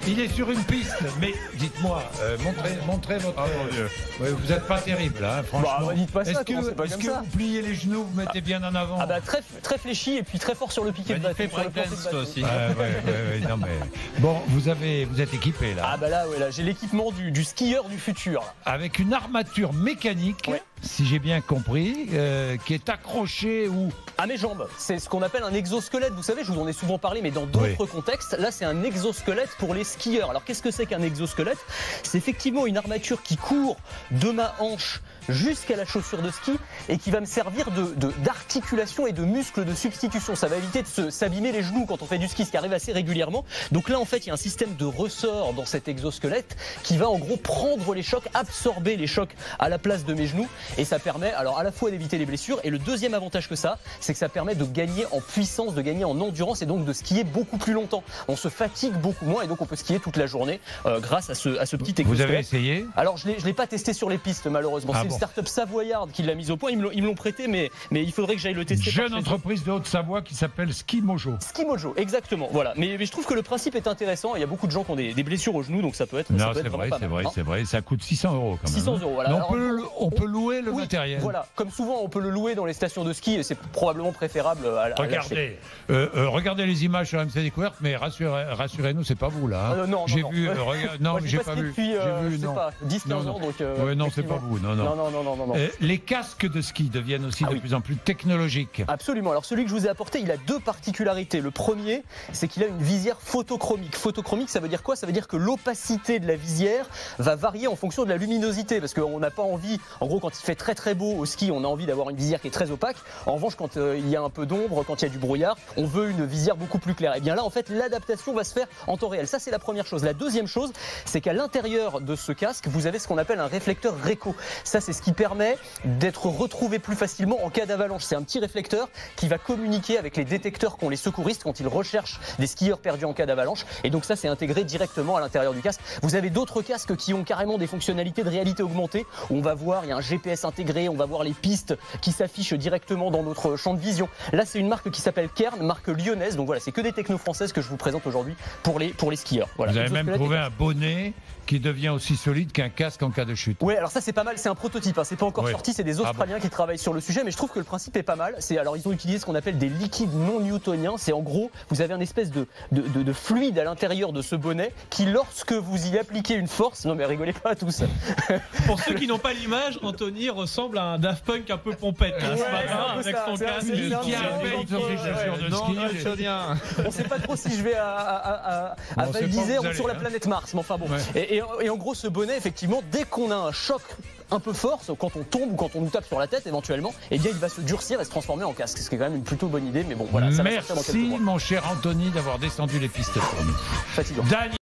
il est sur une piste, mais dites-moi, montrez votre... Ouais, vous n'êtes pas terrible, hein, franchement. Bah, dites pas ça, est-ce que vous pliez les genoux, vous mettez bien en avant? Ah bah très fléchi et puis très fort sur le piqué de bâton. Il fait breakdance toi aussi. Non, mais... Bon, vous êtes équipé là. Ah bah là j'ai l'équipement du skieur du futur. Avec une armature mécanique, si j'ai bien compris, qui est accrochée où? À mes jambes. C'est ce qu'on appelle un exosquelette. Vous savez, je vous en ai souvent parlé, mais dans d'autres contextes. Là, c'est un exosquelette pour les skieurs. Alors, qu'est-ce que c'est qu'un exosquelette? C'est effectivement une armature qui court de ma hanche jusqu'à la chaussure de ski et qui va me servir d'articulation et de muscle de substitution. Ça va éviter de s'abîmer les genoux quand on fait du ski, ce qui arrive assez régulièrement. Donc là, en fait, il y a un système de ressort dans cet exosquelette qui va en gros prendre les chocs, absorber les chocs à la place de mes genoux. Et ça permet alors à la fois d'éviter les blessures, et le deuxième avantage que ça, c'est que ça permet de gagner en puissance, de gagner en endurance et donc de skier beaucoup plus longtemps. On se fatigue beaucoup moins et donc on peut skier toute la journée grâce à ce petit exosquelette. Vous avez essayé? Alors je l'ai pas testé sur les pistes malheureusement. C'est une start-up savoyarde qui l'a mise au point. Ils me l'ont prêté, mais il faudrait que j'aille le tester. Jeune entreprise de Haute-Savoie qui s'appelle Skimojo. Skimojo, exactement. Voilà. Mais je trouve que le principe est intéressant. Il y a beaucoup de gens qui ont des blessures aux genoux, donc ça peut être. Non, c'est vrai. Ça coûte 600 € quand même. 600 €. Voilà. On peut louer le matériel. Voilà. Comme souvent, on peut le louer dans les stations de ski et c'est probablement préférable à Regardez, regardez les images sur MC Découverte, mais rassurez-nous, c'est pas vous là. Non, j'ai vu. Non, j'ai pas vu. Depuis, j'ai vu. Non. Pas, 10-15 ans, donc. Non, c'est pas vous. Non. Les casques de ski deviennent aussi de plus en plus technologiques. Absolument. Alors celui que je vous ai apporté, il a deux particularités. Le premier, c'est qu'il a une visière photochromique. Photochromique, ça veut dire quoi? Ça veut dire que l'opacité de la visière va varier en fonction de la luminosité, parce qu'on n'a pas envie, en gros, quand il fait très très beau au ski, on a envie d'avoir une visière qui est très opaque. En revanche, quand il y a un peu d'ombre, quand il y a du brouillard, on veut une visière beaucoup plus claire. Et bien là, en fait, l'adaptation va se faire en temps réel. Ça, c'est la première chose. La deuxième chose, c'est qu'à l'intérieur de ce casque, vous avez ce qu'on appelle un réflecteur réco. Ça, c'est ce qui permet d'être retrouvé plus facilement en cas d'avalanche. C'est un petit réflecteur qui va communiquer avec les détecteurs qu'ont les secouristes quand ils recherchent des skieurs perdus en cas d'avalanche. Et donc ça, c'est intégré directement à l'intérieur du casque. Vous avez d'autres casques qui ont carrément des fonctionnalités de réalité augmentée, où on va voir, il y a un GPS intégré, on va voir les pistes qui s'affichent directement dans notre champ de vision. Là, c'est une marque qui s'appelle Kern, marque lyonnaise. Donc voilà, c'est que des technos françaises que je vous présente aujourd'hui pour les skieurs. Voilà. Vous avez même trouvé un bonnet qui devient aussi solide qu'un casque en cas de chute. Oui, alors ça c'est pas mal, c'est un prototype, hein. C'est pas encore sorti, c'est des Australiens qui travaillent sur le sujet, mais je trouve que le principe est pas mal. Alors ils ont utilisé ce qu'on appelle des liquides non newtoniens. C'est en gros, vous avez un espèce de fluide à l'intérieur de ce bonnet qui, lorsque vous y appliquez une force, non mais rigolez pas tous. Pour ceux qui n'ont pas l'image, Anthony ressemble à un Daft Punk un peu pompette ce matin, avec son casque. On sait pas trop si je vais à Val d'Isère ou sur la planète Mars, mais enfin bon. Et en gros, ce bonnet, effectivement, dès qu'on a un choc un peu fort, quand on tombe ou quand on nous tape sur la tête éventuellement, eh bien il va se durcir et se transformer en casque, ce qui est quand même une plutôt bonne idée, mais bon voilà. Ça merci mon cher Anthony d'avoir descendu les pistes pour nous. Fatigant.